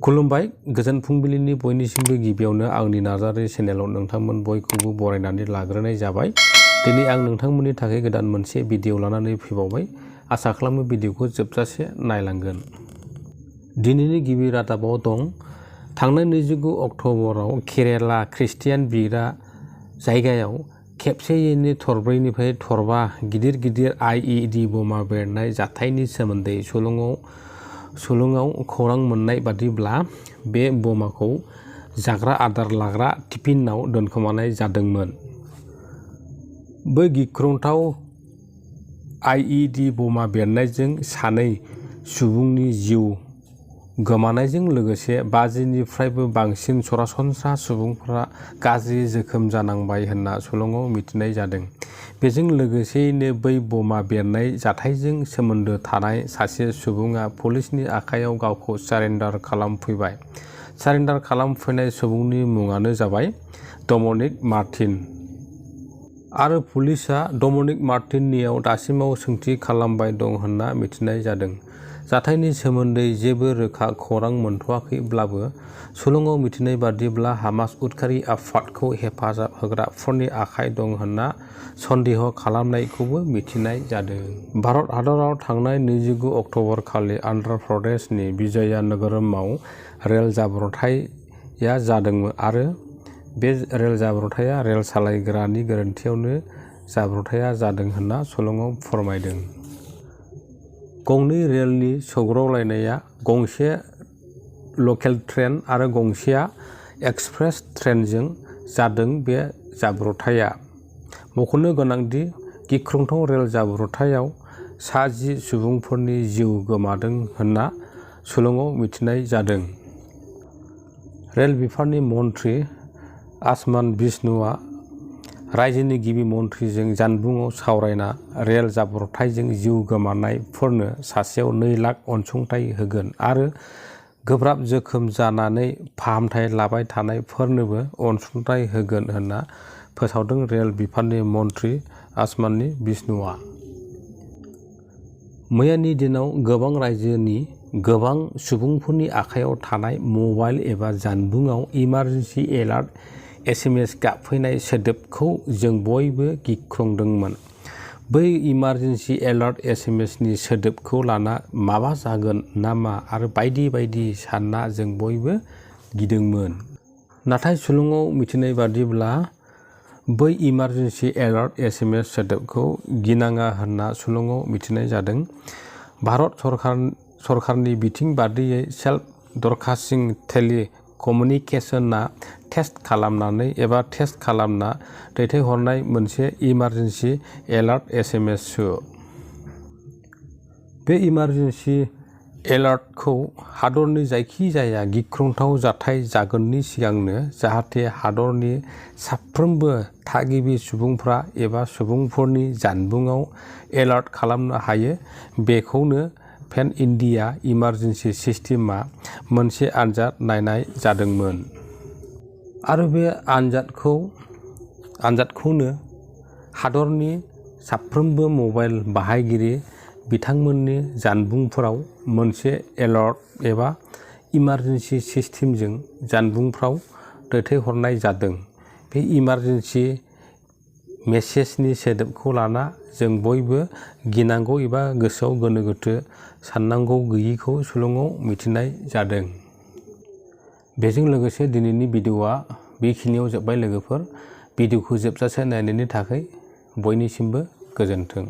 खुलुमबाय गोजोन फुंबिलिनि बयनिसिमबो गिबियावनो आंनि नाजारि चेनेलाव नोंथांमोन बयखौबो बरायनानै लाग्रोनाय जाबाय। दिनै आं नोंथांमोननि थाखाय गोदान मोनसे भिडिअ लानानै फैबावबाय। आसा खालामो भिडिअखौ जोबजासे नायलांगोन। दिनैनि गिबि रादाबाव दं थांनाय 29 अक्ट'बराव केरेला खृष्टियान बिग्रा जायगायाव खेबसेयैनो थरब्रैनिफ्राय थरबा गिदिर IED बमा बेरनाय जाथायनि सोमोन्दै सुलुङाव खौरां मोननाय बादिब्ला बे बमाखौ जाग्रा आदार लाग्रा टिफिनाव दोनखोमानाय जादोंमोन। बै गिख्रंथाव IED बमा बेरनायजों सानै सुबुंनि जिउ गोमानायजों लोगोसे 50निफ्रायबो बांसिन सरासनस्रा सुबुंफोरा गाज्रि जोखोम जानांबाय होनना सुलुङाव मिथिनाय जादों। बेजों लोगोसेयैनो बै बमा बेरनाय जाथायजों सोमोन्दो थानाय सासे सुबुङा पुलिसनि आखायाव गावखौ सारेन्डार खालामफैबाय। सारेन्डार खालामफैनाय सुबुंनि मुङानो जाबाय डमिनिक मार्टिन। आरो पुलिसआ डमिनिक मार्टिननियाव दासिमाव सोंथि खालामबाय दं होनना मिथिनाय जादों। जाथायनि सोमोन्दै जेबो रोखा खौरां मोनथ'वाखैब्लाबो सुलुङाव मिथिनाय बादिब्ला हामास उदखारि आफादखौ हेफाजाब होग्राफोरनि आखाइ दं होनना सन्देह खालामनायखौबो मिथिनाय जादों। भारत हादराव थांनाय 29 अक्ट'बर खालि आन्ध्र प्रदेशनि विजयनगरमाव रेल जाब्रबथाया जादोंमोन आरो बे रेल जाब्रबथाया रेल सालायग्रानि गोरोन्थियावनो जाब्रबथाया जादों होनना सुलुङाव फोरमायदों। गंनै रेलनि सौग्रावलायनाया गंसे लकेल ट्रेन आरो गंसेया एक्सप्रेस ट्रेनजों जादों। बे जाब्रबथाया मख'नो गोनांदि गिख्रंथाव रेल जाब्रबथायाव सा 10 सुबुंफोरनि जिउ गोमादों होनना सुलुङाव मिथिनाय जादों। रेल बिफाननि मन्थ्रि आसमान बिष्णुआ रायजोनि गिबि मन्थ्रिजों जानबुंआव सावरायना रेल जाब्रबथायजों जिउ गोमानायफोरनो सासेयाव 2 लाख अनसुंथाइ होगोन आरो गोब्राब जोखोम जानानै फाहामथाय लाबाय थानायफोरनोबो अनसुंथाइ होगोन होनना फोसावदों रेल बिफाननि मन्थ्रि आसमानी बिष्णुआ। मैयानि दिनाव गोबां रायजोनि गोबां सुबुंफोरनि आखायाव थानाय मबाइल एबा जानबुंआव इमारजेन्सि एलार्ट SMS गाबफैनाय सोदोबखौ जों बयबो गिख्रंदोंमोन। बै इमारजेन्सि एलार्ट SMSनि सोदोबखौ लाना माबा जागोन नामा आरो बायदि बायदि सानना जों बयबो गिदोंमोन। नाथाय सुलुङाव मिथिनाय बादिब्ला बै इमारजेन्सि एलार्ट SMS सोदोबखौ गिनाङा होनना सुलुङाव मिथिनाय जादों। भारत सरकारनि बिथिं बादियै सेल्फ ब्रडकास्टिं टेलिकमिउनिकेशनआ टेस्ट खालामना दैथायहरनाय मोनसे इमारजेन्सि एलार्ट SMS सो। बे इमारजेन्सि एलार्टखौ हादरनि जायखिजाया गिख्रंथाव जाथाय जागोननि सिगांनो जाहाथे हादरनि साफ्रोमबो थागिबि सुबुंफ्रा एबा सुबुंफोरनि जानबुंआव एलार्ट खालामनो हायो बेखौनो पेन इन्डिया इमारजेन्सि सिस्टेमआ मोनसे आनजाद नायनाय जादोंमोन। आरो बे आनजादखौनो हादरनि साफ्रोमबो मबाइल बाहायगिरि बिथांमोननि जानबुंफोराव मोनसे एलार्ट एबा इमारजेन्सि सिस्टेमजों जानबुंफ्राव दैथायहरनाय जादों। बे इमारजेन्सि मेसेजनि सोदोबखौ लाना जों बयबो गिनांगौ एबा गोसोआव गोनो गोथो साननांगौ गैयैखौ सुलुङाव मिथिनाय जादों। बेजों लोगोसे दिनैनि भिडिअआ बेखिनियाव जोब्बाय लोगोफोर। भिडिअखौ जोबजासे नायनायनि थाखाय बयनिसिमबो गोजोन्थों।